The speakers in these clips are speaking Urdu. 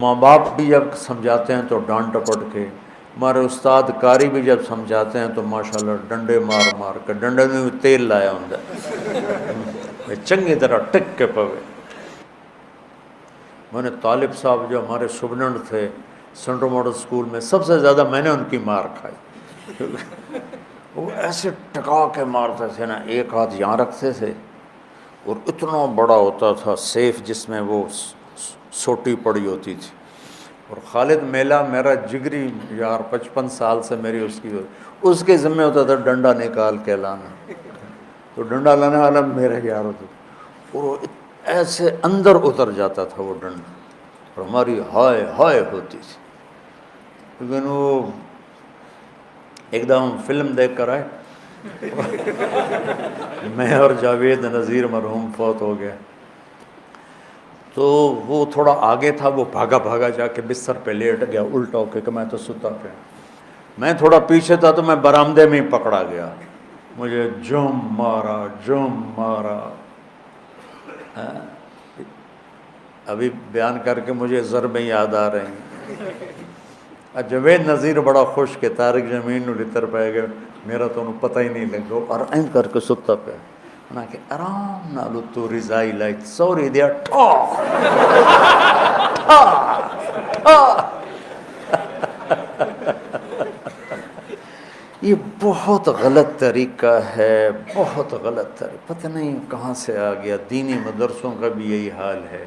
ماں باپ بھی جب سمجھاتے ہیں تو ڈانٹ ٹپٹ کے، ہمارے استاد کاری بھی جب سمجھاتے ہیں تو ماشاءاللہ ڈنڈے مار مار کے، ڈنڈے میں بھی تیل لایا ہوں چنگی طرح ٹک کے پوے۔ میں نے طالب صاحب جو ہمارے سبنڈ تھے سینٹرل ماڈل اسکول میں، سب سے زیادہ میں نے ان کی مار کھائی۔ وہ ایسے ٹکا کے مارتے تھے نا، ایک ہاتھ یہاں رکھتے تھے اور اتنا بڑا ہوتا تھا سیف جس میں وہ سوٹی پڑی ہوتی تھی، اور خالد میلہ میرا جگری یار 55 سال سے میری اس کے ذمہ ہوتا تھا ڈنڈا نکال کے لانا، تو ڈنڈا لانے والا میرا یار ہوتا تھا، اور وہ ایسے اندر اتر جاتا تھا وہ ڈنڈا، اور ہماری ہائے ہائے ہوتی تھی۔ لیکن وہ ایک دم فلم دیکھ کر آئے میں اور جاوید نذیر مرحوم فوت ہو گیا، تو وہ تھوڑا آگے تھا، وہ بھاگا بھاگا جا کے بستر پہ لیٹ گیا الٹا ہو کے، کہ میں تو ستا پہ، میں تھوڑا پیچھے تھا تو میں برآمدے میں ہی پکڑا گیا، مجھے جم مارا۔ ابھی بیان کر کے مجھے ضربیں یاد آ رہی ہیں۔ جاوید نذیر بڑا خوش کہ طارق زمین نو لتر پہ گئے، میرا تو انہوں پتہ ہی نہیں لگا، اور این کر کے ستا پہ انہاں کہ آرام نالو تو رضائی لائٹ سوری دیا یہ بہت غلط طریقہ ہے، بہت غلط طریقہ، پتہ نہیں کہاں سے آ گیا۔ دینی مدرسوں کا بھی یہی حال ہے،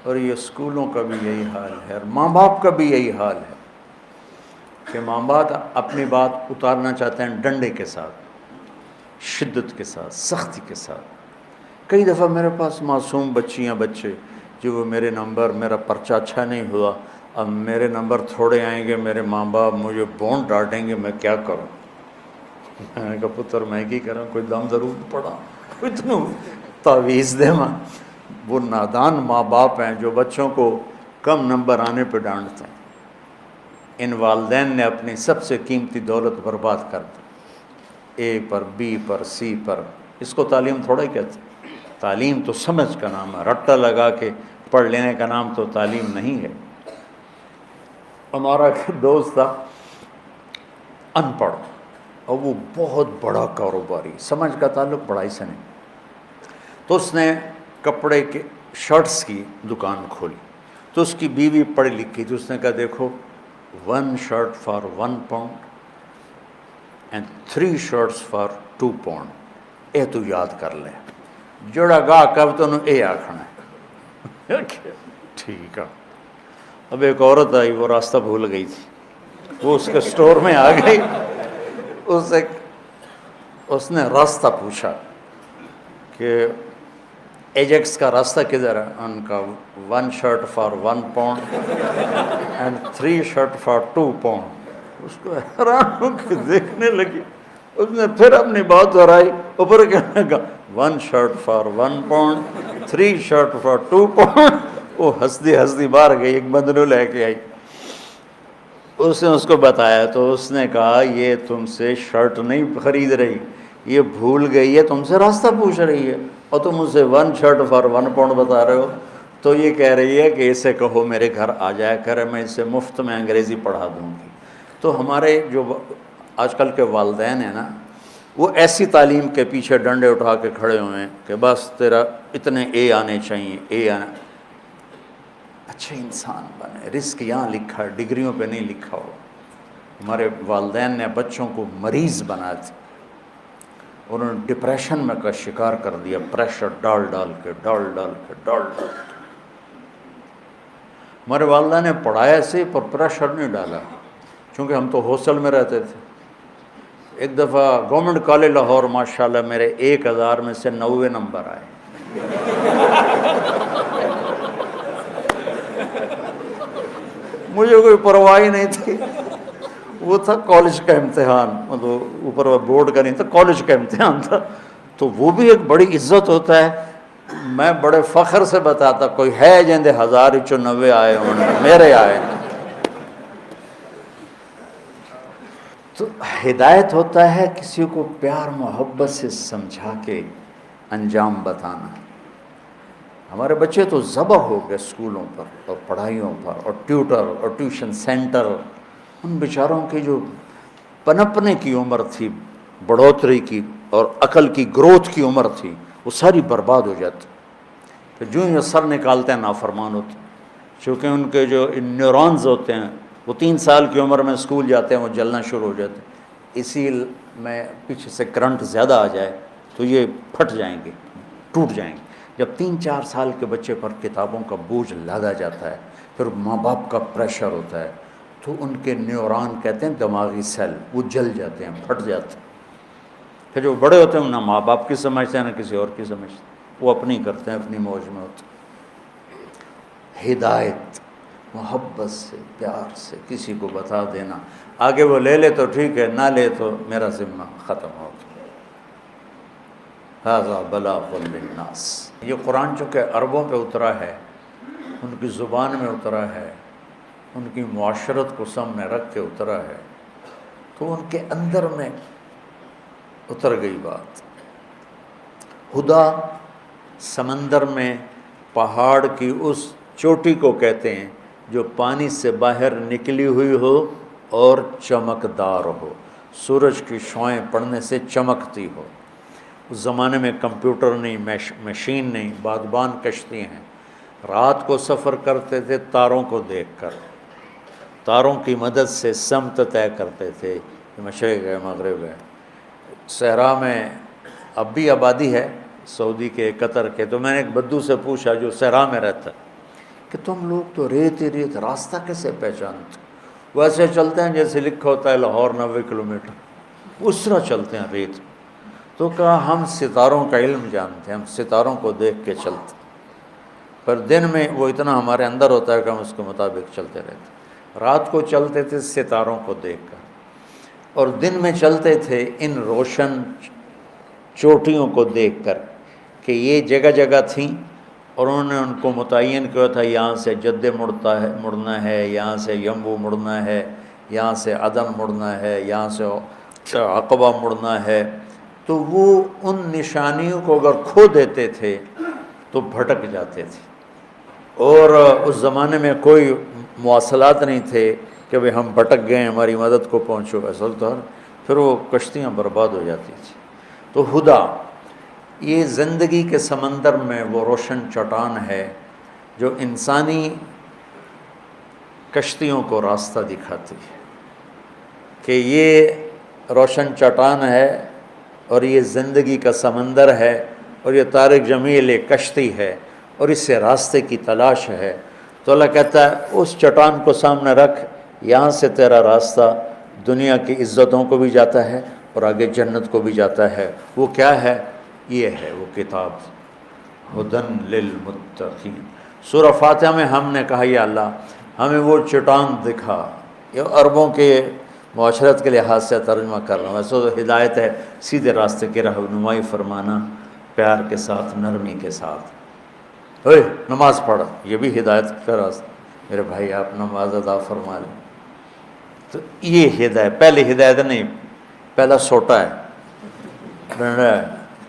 اور یہ اسکولوں کا بھی یہی حال ہے، اور ماں باپ کا بھی یہی حال ہے کہ ماں باپ اپنی بات اتارنا چاہتے ہیں ڈنڈے کے ساتھ، شدت کے ساتھ، سختی کے ساتھ۔ کئی دفعہ میرے پاس معصوم بچیاں بچے جو وہ میرے نمبر، میرا پرچہ اچھا نہیں ہوا، اب میرے نمبر تھوڑے آئیں گے، میرے ماں باپ مجھے بونڈ ڈانٹیں گے، میں کیا کروں؟ میں نے کہا پتر میں کی کروں، کوئی دم ضرور پڑا، کوئی تو تعویذ دے ماں۔ وہ نادان ماں باپ ہیں جو بچوں کو کم نمبر آنے پہ ڈانٹتے ہیں۔ ان والدین نے اپنی سب سے قیمتی دولت برباد کر دی، اے پر، بی پر، سی پر۔ اس کو تعلیم تھوڑا ہی کہتے ہیں، تعلیم تو سمجھ کا نام ہے، رٹا لگا کے پڑھ لینے کا نام تو تعلیم نہیں ہے۔ ہمارا ایک دوست تھا ان پڑھ، اور وہ بہت بڑا کاروباری، سمجھ کا تعلق پڑھائی سے نہیں، تو اس نے کپڑے کے شرٹس کی دکان کھولی، تو اس کی بیوی پڑھی لکھی تھی، اس نے کہا دیکھو 1 shirt for 1 pound and 3 shirts for 2 pound، اے تو یاد کر لے، جڑا گاہ کب تو انہوں اے آکھنا ہے۔ ٹھیک ہے۔ اب ایک عورت آئی، وہ راستہ بھول گئی تھی، وہ اس کے سٹور میں آ گئی، اس نے راستہ پوچھا کہ ایجیکس کا راستہ کدھر ہے؟ ان کا 1 shirt for 1 pound and 3 shirt for 2 pound۔ اس کو حیران ہو کے دیکھنے لگی، اس نے پھر اپنی بات دہرائی، اوپر کہنے لگا 1 shirt for 1 pound 3 shirt for 2 pound۔ وہ ہنستی باہر گئی، ایک بندلو لے کے آئی، اس نے اس کو بتایا، تو اس نے کہا یہ تم سے شرٹ نہیں خرید رہی، یہ بھول گئی ہے، تم سے راستہ پوچھ رہی ہے، اور تم اسے 1 shirt for 1 pound بتا رہے ہو۔ تو یہ کہہ رہی ہے کہ اسے کہو میرے گھر آ جایا کرے، میں اسے مفت میں انگریزی پڑھا دوں گی۔ تو ہمارے جو آج کل کے والدین ہیں نا، وہ ایسی تعلیم کے پیچھے ڈنڈے اٹھا کے کھڑے ہوئے ہیں کہ بس تیرا اتنے اے آنے چاہیے، اے آنا، اچھے انسان بنے، رزق یہاں لکھا ہے، ڈگریوں پہ نہیں لکھا ہو۔ ہمارے والدین نے بچوں کو مریض بنا دیا، انہوں نے ڈپریشن میں کا شکار کر دیا، پریشر ڈال ڈال کے۔ ہمارے والدہ نے پڑھایا سے پر پریشر نہیں ڈالا، چونکہ ہم تو ہاسٹل میں رہتے تھے۔ ایک دفعہ گورنمنٹ کالج لاہور ماشاءاللہ میرے 1000 میں سے 90 نمبر آئے۔ مجھے کوئی پرواہ ہی نہیں تھی، وہ تھا کالج کا امتحان، مطلب اوپر بورڈ کا نہیں تھا، کالج کا امتحان تھا، تو وہ بھی ایک بڑی عزت ہوتا ہے۔ میں بڑے فخر سے بتاتا کوئی ہے جندے 1090 آئے ہوں، میرے آئے۔ تو ہدایت ہوتا ہے کسی کو پیار محبت سے سمجھا کے انجام بتانا۔ ہمارے بچے تو ذبح ہو گئے اسکولوں پر اور پڑھائیوں پر اور ٹیوٹر اور ٹیوشن سینٹر، ان بیچاروں کی جو پنپنے کی عمر تھی، بڑھوتری کی اور عقل کی گروتھ کی عمر تھی، وہ ساری برباد ہو جاتی. پھر جو ہی سر نکالتے ہیں نافرمان ہوتے ہیں، چونکہ ان کے جو نیورونز ہوتے ہیں وہ 3 سال کی عمر میں اسکول جاتے ہیں، وہ جلنا شروع ہو جاتے ہیں. اسی میں پیچھے سے کرنٹ زیادہ آ جائے تو یہ پھٹ جائیں گے، ٹوٹ جائیں گے. جب 3-4 سال کے بچے پر کتابوں کا بوجھ لادا جاتا ہے، پھر ماں باپ کا پریشر ہوتا ہے، تو ان کے نیورون کہتے ہیں دماغی سیل، وہ جل جاتے ہیں، پھٹ جاتے ہیں. پھر جو بڑے ہوتے ہیں نہ ماں باپ کی سمجھتے ہیں نہ کسی اور کی سمجھتے ہیں، وہ اپنی کرتے ہیں، اپنی موج میں ہوتے ہیں. ہدایت محبت سے، پیار سے کسی کو بتا دینا، آگے وہ لے لے تو ٹھیک ہے، نہ لے تو میرا ذمہ ختم ہو گیا. ھذا بلاغ للناس. یہ قرآن چونکہ عربوں پہ اترا ہے، ان کی زبان میں اترا ہے، ان کی معاشرت کو سامنے رکھ کے اترا ہے، تو ان کے اندر میں اتر گئی بات. ہدا سمندر میں پہاڑ کی اس چوٹی کو کہتے ہیں جو پانی سے باہر نکلی ہوئی ہو اور چمکدار ہو، سورج کی شعاعیں پڑنے سے چمکتی ہو. اس زمانے میں کمپیوٹر نہیں، مشین نہیں، بادبان کشتی ہیں. رات کو سفر کرتے تھے تاروں کو دیکھ کر، تاروں کی مدد سے سمت طے کرتے تھے، مشرق ہے مغرب ہے. صحرا میں اب بھی آبادی ہے سعودی کے، قطر کے. تو میں نے ایک بدو سے پوچھا جو صحرا میں رہتا ہے کہ تم لوگ تو ریت ہی ریت، راستہ کیسے پہچانتے؟ ویسے چلتے ہیں جیسے لکھا ہوتا ہے لاہور 90 کلومیٹر، اس طرح چلتے ہیں ریت. تو کہا ہم ستاروں کا علم جانتے ہیں، ہم ستاروں کو دیکھ کے چلتے. پر دن میں وہ اتنا ہمارے اندر ہوتا ہے کہ ہم اس کے مطابق چلتے رہتے. رات کو چلتے تھے ستاروں کو دیکھ کر، اور دن میں چلتے تھے ان روشن چوٹیوں کو دیکھ کر کہ یہ جگہ جگہ تھیں، اور انہوں نے ان کو متعین کیا تھا یہاں سے جدے مڑنا ہے، یہاں سے یمبو مڑنا ہے، یہاں سے عدن مڑنا ہے، یہاں سے عقبہ مڑنا ہے. تو وہ ان نشانیوں کو اگر کھو دیتے تھے تو بھٹک جاتے تھے. اور اس زمانے میں کوئی مواصلات نہیں تھے کہ بھئی ہم بھٹک گئے ہماری مدد کو پہنچو، اصل طور پھر وہ کشتیاں برباد ہو جاتی تھیں. تو ہدا یہ زندگی کے سمندر میں وہ روشن چٹان ہے جو انسانی کشتیوں کو راستہ دکھاتی ہے کہ یہ روشن چٹان ہے اور یہ زندگی کا سمندر ہے، اور یہ طارق جمیل ایک کشتی ہے اور اس سے راستے کی تلاش ہے. تو اللہ کہتا ہے اس چٹان کو سامنے رکھ، یہاں سے تیرا راستہ دنیا کی عزتوں کو بھی جاتا ہے اور آگے جنت کو بھی جاتا ہے. وہ کیا ہے؟ یہ ہے وہ کتاب، ہدن للمتقین. سورہ فاتحہ میں ہم نے کہا یا اللہ ہمیں وہ چٹان دکھا. یہ عربوں کے معاشرت کے لحاظ سے ترجمہ کر رہا ہوں، ویسے تو ہدایت ہے سیدھے راستے کی رہنمائی فرمانا، پیار کے ساتھ، نرمی کے ساتھ. اوے نماز پڑھ، یہ بھی ہدایت کا راستہ. میرے بھائی آپ نماز ادا فرما لیں. تو یہ ہدایت، پہلی ہدایت نہیں، پہلا سوٹا ہے،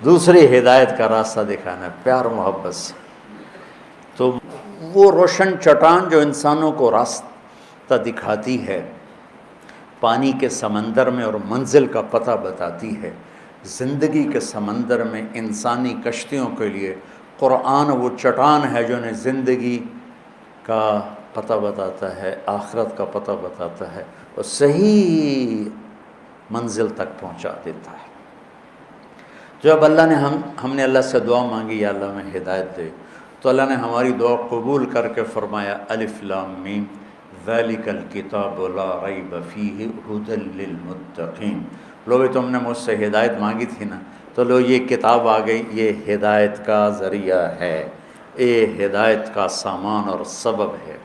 دوسری ہدایت کا راستہ دکھانا ہے پیار محبت سے. تو وہ روشن چٹان جو انسانوں کو راستہ دکھاتی ہے پانی کے سمندر میں اور منزل کا پتہ بتاتی ہے، زندگی کے سمندر میں انسانی کشتیوں کے لیے قرآن وہ چٹان ہے جو انہیں زندگی کا پتہ بتاتا ہے، آخرت کا پتہ بتاتا ہے اور صحیح منزل تک پہنچا دیتا ہے. جب اللہ نے ہم نے اللہ سے دعا مانگی یا اللہ میں ہدایت دے، تو اللہ نے ہماری دعا قبول کر کے فرمایا الف لام میم ذالک الکتاب لا ریب فیہ ھدی للمتقین. لوگ تم نے مجھ سے ہدایت مانگی تھی نا، تو لو یہ کتاب آ گئی، یہ ہدایت کا ذریعہ ہے، یہ ہدایت کا سامان اور سبب ہے.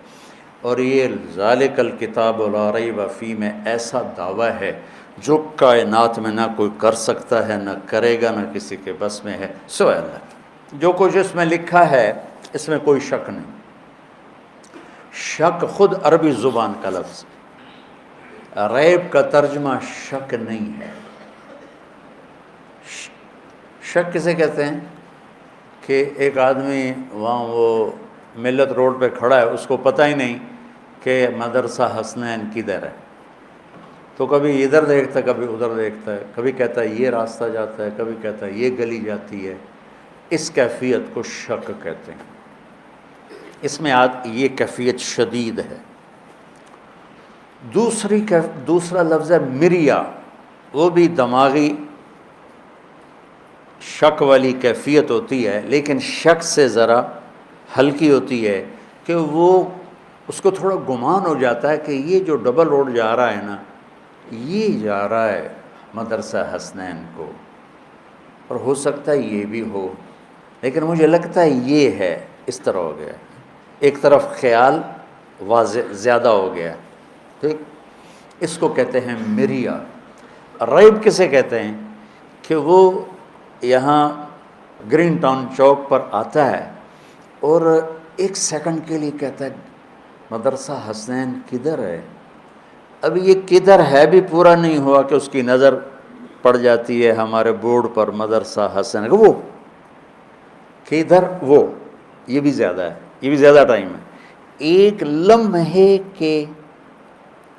اور یہ ذالک الکتاب لا ریب فیہ میں ایسا دعویٰ ہے جو کائنات میں نہ کوئی کر سکتا ہے، نہ کرے گا، نہ کسی کے بس میں ہے سوائے اللہ کے. جو کچھ اس میں لکھا ہے اس میں کوئی شک نہیں. شک خود عربی زبان کا لفظ، ریب کا ترجمہ شک نہیں ہے. شک کسے کہتے ہیں؟ کہ ایک آدمی وہاں وہ ملت روڈ پہ کھڑا ہے، اس کو پتہ ہی نہیں کہ مدرسہ حسنین کدھر ہے، تو کبھی ادھر دیکھتا ہے کبھی ادھر دیکھتا ہے، کبھی کہتا ہے یہ راستہ جاتا ہے، کبھی کہتا ہے یہ گلی جاتی ہے۔ اس کیفیت کو شک کہتے ہیں، اس میں یہ کیفیت شدید ہے۔ دوسرا لفظ ہے مریا، وہ بھی دماغی شک والی کیفیت ہوتی ہے، لیکن شک سے ذرا ہلکی ہوتی ہے کہ وہ اس کو تھوڑا گمان ہو جاتا ہے کہ یہ جو ڈبل روڈ جا رہا ہے نا، یہ جا رہا ہے مدرسہ حسنین کو، اور ہو سکتا ہے یہ بھی ہو، لیکن مجھے لگتا ہے یہ ہے۔ اس طرح ہو گیا، ایک طرف خیال واضح زیادہ ہو گیا، ٹھیک۔ اس کو کہتے ہیں مریا۔ ریب کسے کہتے ہیں کہ وہ یہاں گرین ٹاؤن چوک پر آتا ہے اور ایک سیکنڈ کے لیے کہتا ہے مدرسہ حسنین کدھر ہے؟ اب یہ کدھر ہے بھی پورا نہیں ہوا کہ اس کی نظر پڑ جاتی ہے ہمارے بورڈ پر مدرسہ حسنین، وہ کدھر، وہ یہ بھی زیادہ ہے، یہ بھی زیادہ ٹائم ہے۔ ایک لمحے کے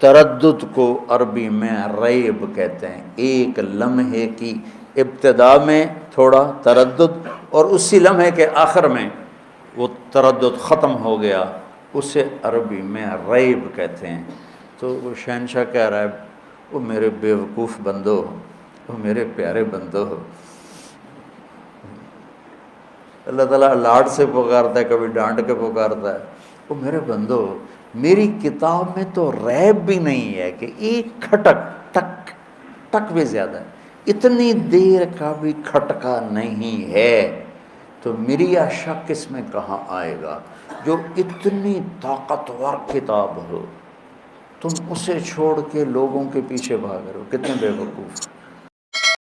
تردد کو عربی میں ریب کہتے ہیں۔ ایک لمحے کی ابتدا میں تھوڑا تردد، اور اسی لمحے کے آخر میں وہ تردد ختم ہو گیا، اسے عربی میں ریب کہتے ہیں۔ تو وہ شہنشاہ کہہ رہا ہے، وہ میرے بیوقوف بندو، وہ میرے پیارے بندو، اللہ تعالیٰ لاڈ سے پکارتا ہے، کبھی ڈانٹ کے پکارتا ہے، وہ میرے بندو، میری کتاب میں تو ریب بھی نہیں ہے کہ ایک کھٹک، ٹک ٹک بھی زیادہ ہے، اتنی دیر کا بھی کھٹکا نہیں ہے، تو میری شک اس میں کہاں آئے گا؟ جو اتنی طاقتور کتاب ہو، تم اسے چھوڑ کے لوگوں کے پیچھے بھاگ رہے ہو، کتنے بے وقوف۔